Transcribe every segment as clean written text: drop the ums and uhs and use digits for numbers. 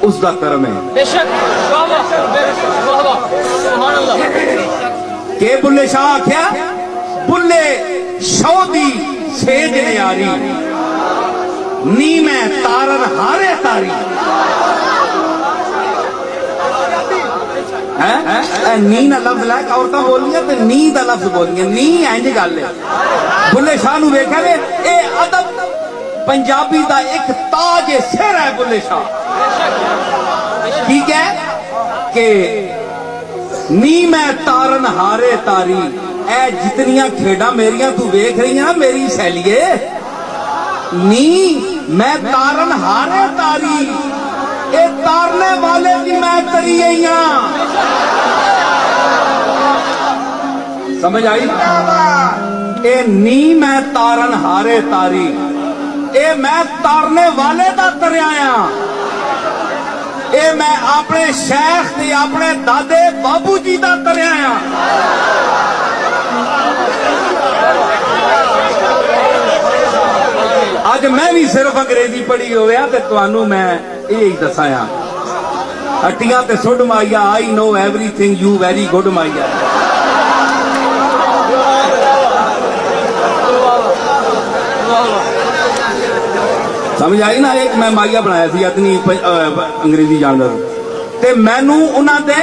उसका कर्म है के बुल्ले शाह आख्या बुल्ले शौ दी सेज न्यारी नी मैं तारन हारे तारी नी ना लफ्ज लैक औरतां बोलियां ते नी दा लफ्ज बोलियां नी इंज गल है बुल्ले शाह नूं वेख्या वे ए अदब पंजाबी दा एक ताज सिर है बुल्ले शाह ठीक है कि नी मैं तारन हारे तारी ए जितनियां खेडा मेरियां तू वेख रही है मेरी सैलिए नी मैं तारन हारे तारी ए तारने वाले की मैं तरी गई समझ आई ए नी मैं तारन हारे तारी ए मैं तारने वाले दा तरिया ए मैं अपने शेख ते अपने दादे बाबू जी दा तरिया अज मैं भी सिर्फ अंग्रेजी पढ़ी होया ते तुहानू मैं यही दसाया हट्टियां ते सुड माइया I know everything you very good माइया समझ आई ना एक मैं माइया बनाया थी इतनी अंग्रेजी जानदा ते मैनू उन्हां दे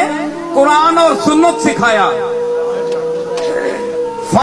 कुरान और सुन्नत सिखाया